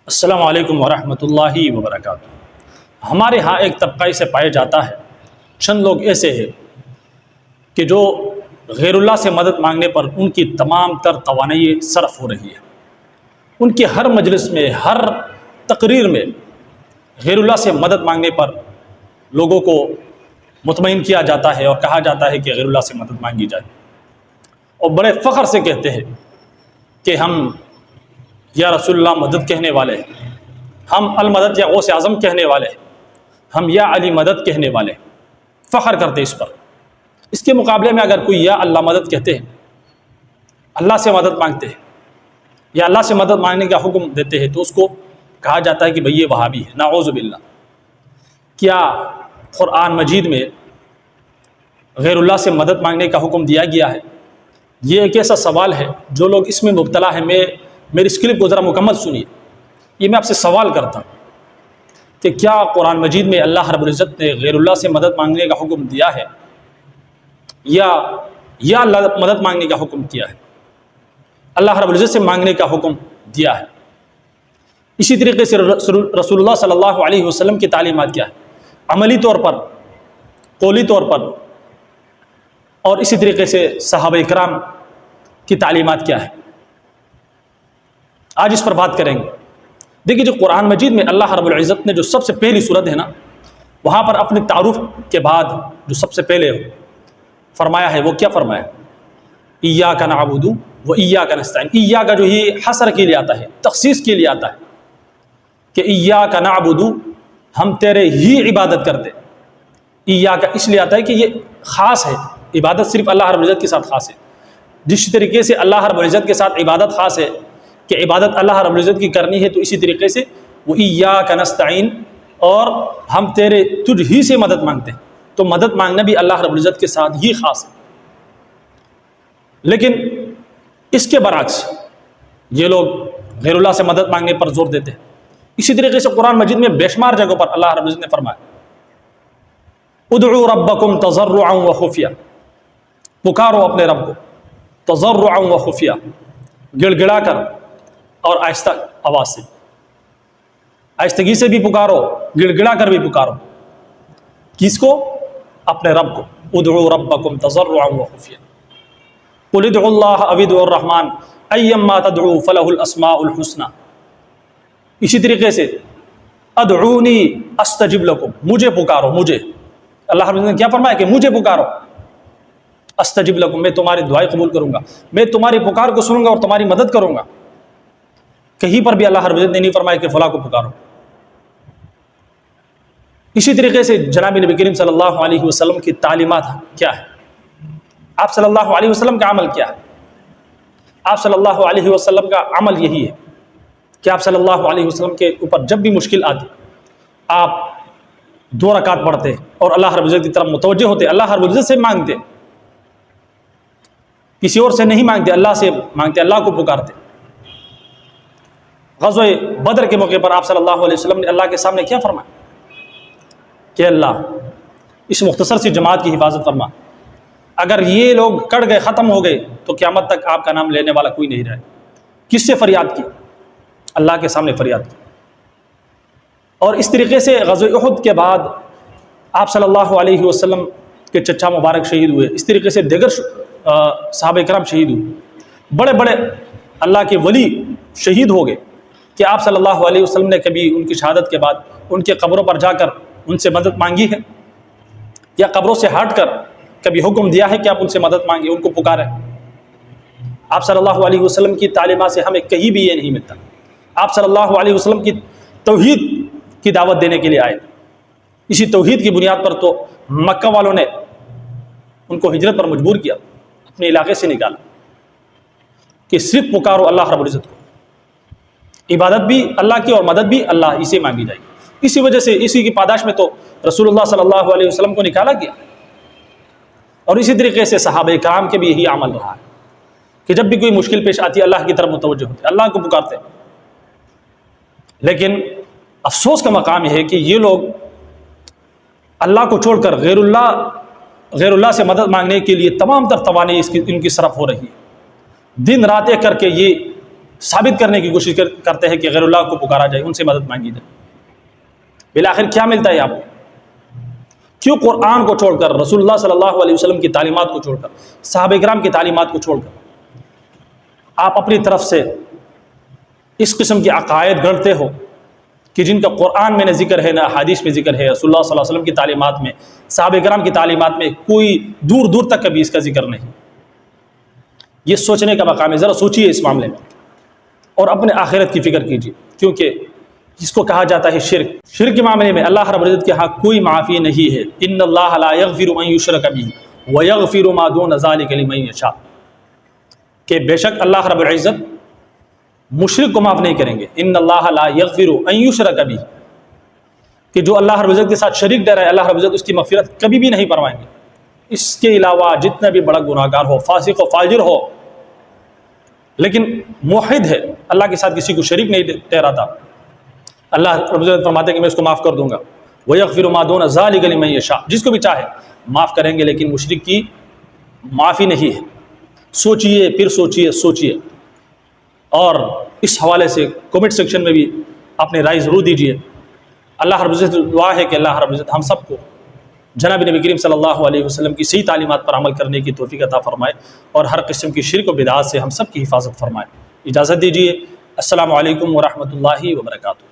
السلام علیکم ورحمۃ اللہ وبرکاتہ۔ ہمارے ہاں ایک طبقہ سے پایا جاتا ہے، چند لوگ ایسے ہیں کہ جو غیر اللہ سے مدد مانگنے پر ان کی تمام تر توانائی صرف ہو رہی ہے۔ ان کے ہر مجلس میں، ہر تقریر میں غیر اللہ سے مدد مانگنے پر لوگوں کو مطمئن کیا جاتا ہے اور کہا جاتا ہے کہ غیر اللہ سے مدد مانگی جائے، اور بڑے فخر سے کہتے ہیں کہ ہم یا رسول اللہ مدد کہنے والے ہیں، ہم المدد یا غوث اعظم کہنے والے ہیں، ہم یا علی مدد کہنے والے ہیں، فخر کرتے اس پر۔ اس کے مقابلے میں اگر کوئی یا اللہ مدد کہتے ہیں، اللہ سے مدد مانگتے ہیں یا اللہ سے مدد مانگنے کا حکم دیتے ہیں، تو اس کو کہا جاتا ہے کہ بھئی یہ وہابی ہے، نعوذ باللہ۔ کیا قرآن مجید میں غیر اللہ سے مدد مانگنے کا حکم دیا گیا ہے؟ یہ ایک ایسا سوال ہے جو لوگ اس میں مبتلا ہیں۔ میری اس کلپ کو ذرا مکمل سنیے۔ یہ میں آپ سے سوال کرتا ہوں کہ کیا قرآن مجید میں اللہ رب العزت نے غیر اللہ سے مدد مانگنے کا حکم دیا ہے یا اللہ مدد مانگنے کا حکم کیا ہے؟ اللہ رب العزت سے مانگنے کا حکم دیا ہے۔ اسی طریقے سے رسول اللہ صلی اللہ علیہ وسلم کی تعلیمات کیا ہے، عملی طور پر، قولی طور پر، اور اسی طریقے سے صحابہ کرام کی تعلیمات کیا ہے؟ آج اس پر بات کریں گے۔ دیکھیے، جو قرآن مجید میں اللہ رب العزت نے جو سب سے پہلی صورت ہے نا، وہاں پر اپنے تعارف کے بعد جو سب سے پہلے فرمایا ہے وہ کیا فرمایا؟ ایاک نعبد و ایاک نستعین۔ ایاک جو ہی حصر کے لیے آتا ہے، تخصیص کے لیے آتا ہے کہ ایاک نعبد، ہم تیرے ہی عبادت کرتے۔ ایاک اس لیے آتا ہے کہ یہ خاص ہے، عبادت صرف اللہ رب العزت کے ساتھ خاص ہے۔ جس طریقے سے اللہ رب العزت کے ساتھ عبادت خاص ہے کہ عبادت اللہ رب العزت کی کرنی ہے، تو اسی طریقے سے وہ ایاک نستعین، اور ہم تجھ ہی سے مدد مانگتے ہیں، تو مدد مانگنا بھی اللہ رب العزت کے ساتھ ہی خاص ہے۔ لیکن اس کے برعکس یہ لوگ غیر اللہ سے مدد مانگنے پر زور دیتے ہیں۔ اسی طریقے سے قرآن مجید میں بے شمار جگہوں پر اللہ رب العزت نے فرمایا ادعوا ربکم تضرعا وخفیہ، پکارو اپنے رب کو تضرعا وخفیہ، گڑ گڑا کر اور آہستہ آواز سے، آہستگی سے بھی پکارو، گڑ گڑا کر بھی پکارو۔ کس کو؟ اپنے رب کو۔ ادعوا ربکم تضرعا وخفیہ، قل ادعوا اللہ او ادعوا الرحمن ایما تدعوا فلہ الاسماء الحسنی۔ اسی طریقے سے ادعونی استجب لکم، مجھے پکارو، مجھے۔ اللہ رب نے کیا فرمایا کہ مجھے پکارو، استجب لکم، میں تمہاری دعائیں قبول کروں گا، میں تمہاری پکار کو سنوں گا اور تمہاری مدد کروں گا۔ کہیں پر بھی اللہ رب العزت نے نہیں فرمایا کہ فلاں کو پکارو۔ اسی طریقے سے جناب نبی کریم صلی اللہ علیہ وسلم کی تعلیمات کیا ہے؟ آپ صلی اللہ علیہ وسلم کا عمل کیا ہے؟ آپ صلی اللہ علیہ وسلم کا عمل یہی ہے کہ آپ صلی اللہ علیہ وسلم کے اوپر جب بھی مشکل آتی، آپ 2 رکعت پڑھتے اور اللہ رب العزت کی طرف متوجہ ہوتے، اللہ رب العزت سے مانگتے، کسی اور سے نہیں مانگتے، اللہ سے مانگتے، اللہ کو پکارتے۔ غزوہ بدر کے موقع پر آپ صلی اللہ علیہ وسلم نے اللہ کے سامنے کیا فرمایا کہ اللہ اس مختصر سی جماعت کی حفاظت فرما، اگر یہ لوگ کٹ گئے، ختم ہو گئے، تو قیامت تک آپ کا نام لینے والا کوئی نہیں رہے۔ کس سے فریاد کی؟ اللہ کے سامنے فریاد کی۔ اور اس طریقے سے غزوہ احد کے بعد آپ صلی اللہ علیہ وسلم کے چچا مبارک شہید ہوئے، اس طریقے سے دیگر صحابہ کرام شہید ہوئے، بڑے بڑے اللہ کے ولی شہید ہو گئے۔ کہ آپ صلی اللہ علیہ وسلم نے کبھی ان کی شہادت کے بعد ان کے قبروں پر جا کر ان سے مدد مانگی ہے، یا قبروں سے ہٹ کر کبھی حکم دیا ہے کہ آپ ان سے مدد مانگیں، ان کو پکاریں؟ آپ صلی اللہ علیہ وسلم کی تعلیمات سے ہمیں کہیں بھی یہ نہیں ملتا۔ آپ صلی اللہ علیہ وسلم کی توحید کی دعوت دینے کے لیے آئے، اسی توحید کی بنیاد پر تو مکہ والوں نے ان کو ہجرت پر مجبور کیا، اپنے علاقے سے نکالا کہ صرف پکارو اللہ رب العزت کو، عبادت بھی اللہ کی اور مدد بھی اللہ ہی سے مانگی جائے گی۔ اسی وجہ سے اسی کی پاداش میں تو رسول اللہ صلی اللہ علیہ وسلم کو نکالا گیا، اور اسی طریقے سے صحابہ کرام کے بھی یہی عمل رہا ہے کہ جب بھی کوئی مشکل پیش آتی ہے اللہ کی طرف متوجہ ہوتے، اللہ کو پکارتے۔ لیکن افسوس کا مقام یہ ہے کہ یہ لوگ اللہ کو چھوڑ کر غیر اللہ سے مدد مانگنے کے لیے تمام تر توانائی ان کی صرف ہو رہی ہے۔ دن رات ایک کر کے یہ ثابت کرنے کی کوشش کرتے ہیں کہ غیر اللہ کو پکارا جائے، ان سے مدد مانگی جائے۔ بالآخر کیا ملتا ہے آپ کو؟ کیوں قرآن کو چھوڑ کر، رسول اللہ صلی اللہ علیہ وسلم کی تعلیمات کو چھوڑ کر، صحابہ کرام کی تعلیمات کو چھوڑ کر آپ اپنی طرف سے اس قسم کی عقائد گڑھتے ہو کہ جن کا قرآن میں نہ ذکر ہے، نہ حدیث میں ذکر ہے، رسول اللہ صلی اللہ علیہ وسلم کی تعلیمات میں، صحابہ کرام کی تعلیمات میں کوئی دور دور تک کبھی اس کا ذکر نہیں؟ یہ سوچنے کا مقام ہے، ذرا سوچیے اس معاملے میں اور اپنے آخرت کی فکر کیجیے، کیونکہ جس کو کہا جاتا ہے شرک، شرک کے معاملے میں اللہ رب العزت کے ہاں کوئی معافی نہیں ہے۔ ان اللہ لا یغفر ان یشرک بہ ویغفر ما دون ذلک لمن یشاء، کہ بے شک اللہ رب العزت مشرک کو معاف نہیں کریں گے۔ ان اللہ لا یغفر ان یشرک بہ، کہ جو اللہ رب العزت کے ساتھ شریک ٹھہرائے اللہ رب العزت اس کی مغفرت کبھی بھی نہیں فرمائیں گے۔ اس کے علاوہ جتنا بھی بڑا گناہ گار ہو، فاسق و فاجر ہو، لیکن موحد ہے، اللہ کے ساتھ کسی کو شریک نہیں ٹھہراتا، اللہ رب العزت فرماتے ہیں کہ میں اس کو معاف کر دوں گا۔ وَيَغْفِرُ مَا دُونَ ذَلِكَ لِمَن يَشَاءُ، جس کو بھی چاہے معاف کریں گے، لیکن مشرک کی معافی نہیں ہے۔ سوچئے، پھر سوچئے اور اس حوالے سے کمنٹ سیکشن میں بھی اپنی رائے ضرور دیجئے۔ اللہ رب العزت دعا ہے کہ اللہ رب العزت ہم سب کو جناب نبی کریم صلی اللہ علیہ وسلم کی صحیح تعلیمات پر عمل کرنے کی توفیق عطا فرمائے اور ہر قسم کی شرک و بدعات سے ہم سب کی حفاظت فرمائے۔ اجازت دیجئے، السلام علیکم ورحمۃ اللہ وبرکاتہ۔